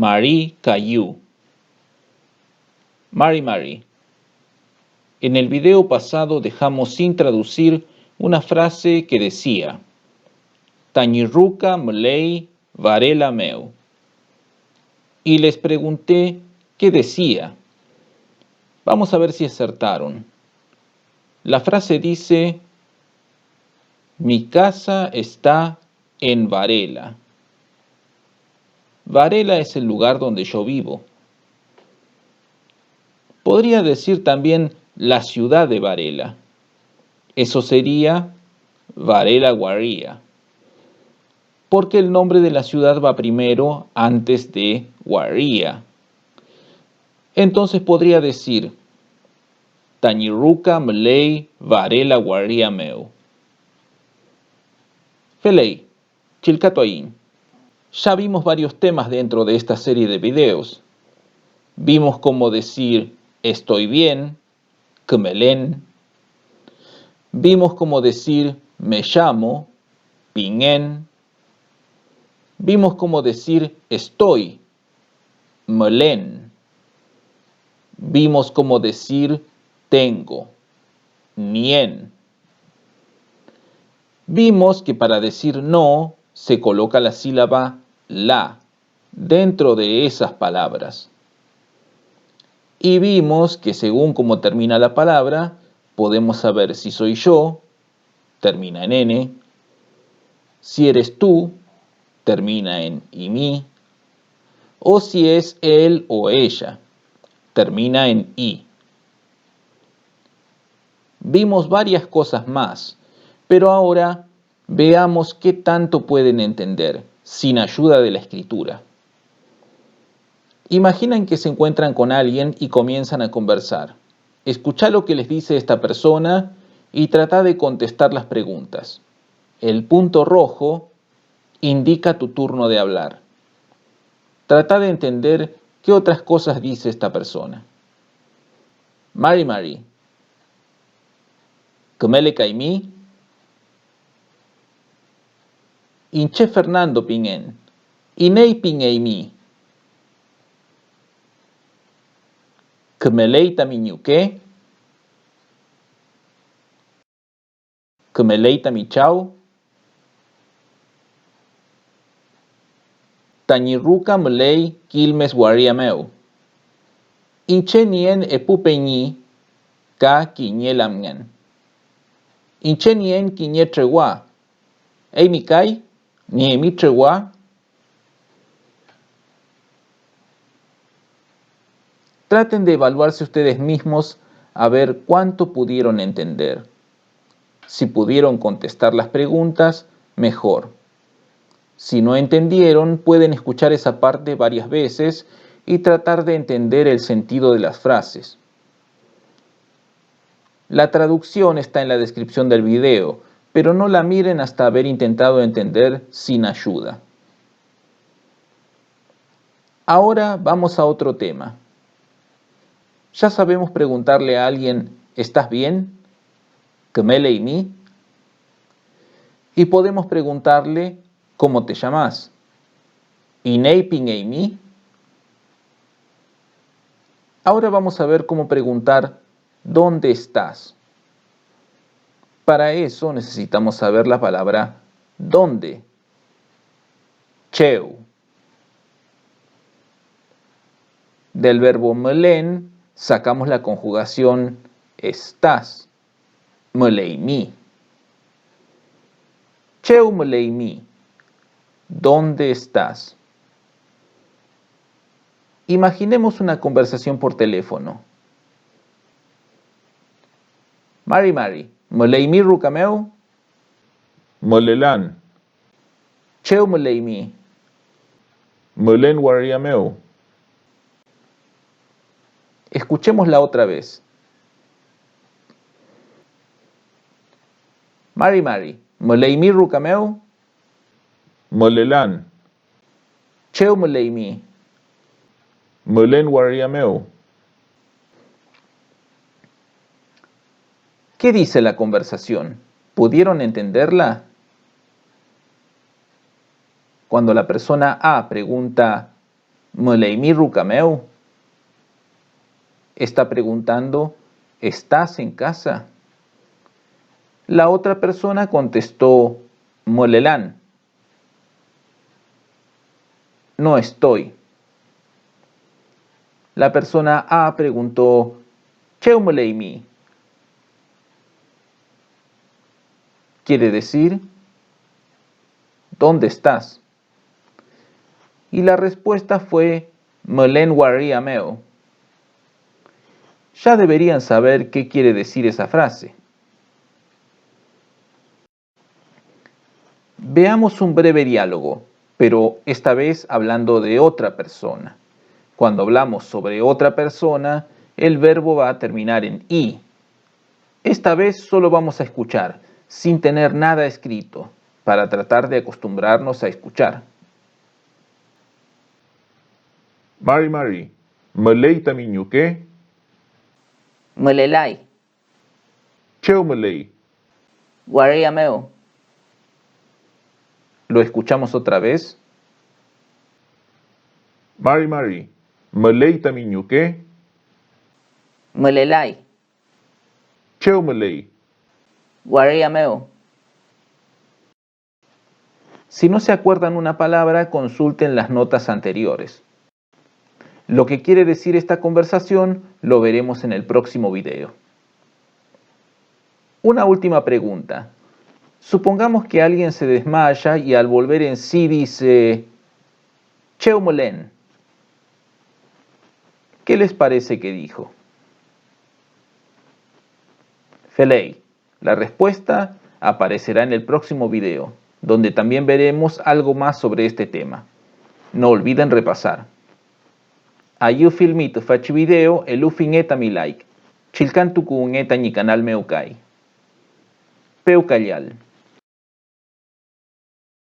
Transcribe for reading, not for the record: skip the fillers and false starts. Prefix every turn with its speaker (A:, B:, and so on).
A: Marie Caillou. Mari. En el video pasado dejamos sin traducir una frase que decía Tañirruca mlei varela meu. Y les pregunté qué decía. Vamos a ver si acertaron. La frase dice mi casa está en Varela. Varela es el lugar donde yo vivo. Podría decir también la ciudad de Varela. Eso sería Varela Guarría, porque el nombre de la ciudad va primero antes de Guarría. Entonces podría decir Tañirruca mlei Varela Guarría meu. Felei, Chilcatoín. Ya vimos varios temas dentro de esta serie de videos. Vimos cómo decir estoy bien, kmelen. Vimos cómo decir me llamo, pingen. Vimos cómo decir estoy, mlen. Vimos cómo decir tengo, nien. Vimos que para decir no se coloca la sílaba la dentro de esas palabras. Y vimos que según cómo termina la palabra, podemos saber si soy yo, termina en N, si eres tú, termina en imi, o si es él o ella, termina en i. Vimos varias cosas más, pero ahora veamos qué tanto pueden entender sin ayuda de la escritura. Imaginen que se encuentran con alguien y comienzan a conversar. Escucha lo que les dice esta persona y trata de contestar las preguntas. El punto rojo indica tu turno de hablar. Trata de entender qué otras cosas dice esta persona. Mari. Kmele Caimí. Inche Fernando Pingen. Inei Pingeimi. Kmeleita Miñuque. Kmeleita Michau. Tañirruca mlei Quilmes Guariameu. Inche nien epupeñi ka quiñelamngan. Inche nien quiñe tregua. Ei mikai, ni emi tregua. Traten de evaluarse ustedes mismos a ver cuánto pudieron entender. Si pudieron contestar las preguntas, mejor. Si no entendieron, pueden escuchar esa parte varias veces y tratar de entender el sentido de las frases. La traducción está en la descripción del video, pero no la miren hasta haber intentado entender sin ayuda. Ahora vamos a otro tema. Ya sabemos preguntarle a alguien, ¿estás bien? ¿Kmele y mí? Y podemos preguntarle, ¿cómo te llamas? ¿Inei Pingei mi? Ahora vamos a ver cómo preguntar, ¿dónde estás? Para eso necesitamos saber la palabra ¿dónde? Cheu. Del verbo melen sacamos la conjugación estás. Meleimi. Cheu meleimi. ¿Dónde estás? Imaginemos una conversación por teléfono. Mari, meleimi rucameu?
B: Molelan,
A: Cheu meleimi.
B: Molen Guariameu.
A: Escuchémosla otra vez. Mari, meleimi rucameu?
B: Molelan,
A: Cheu meleimi.
B: Molen Guariameu.
A: ¿Qué dice la conversación? ¿Pudieron entenderla? Cuando la persona A pregunta Moleimi rukameu. Está preguntando, ¿estás en casa? La otra persona contestó, Molelan. No estoy. La persona A preguntó, Cheu moleimi. Quiere decir, ¿dónde estás? Y la respuesta fue, Molen wariameo. Ya deberían saber qué quiere decir esa frase. Veamos un breve diálogo, pero esta vez hablando de otra persona. Cuando hablamos sobre otra persona, el verbo va a terminar en i. Esta vez solo vamos a escuchar, sin tener nada escrito, para tratar de acostumbrarnos a escuchar.
B: Mari, Malay tamiñuke,
C: Mulelai,
B: Cheu Malay,
C: Wariameo,
A: ¿Lo escuchamos otra vez?
B: Mari, Malay tamiñuke,
C: Mulelai,
B: Cheu Malay.
C: Wariameo.
A: Si no se acuerdan una palabra, consulten las notas anteriores. Lo que quiere decir esta conversación lo veremos en el próximo video. Una última pregunta. Supongamos que alguien se desmaya y al volver en sí dice Cheu molen. ¿Qué les parece que dijo? Felei. La respuesta aparecerá en el próximo video, donde también veremos algo más sobre este tema. No olviden repasar. Ayu filmito faci video e lufin eta mi like. Chilkan tuku eta mi canal meukai. Peu callal.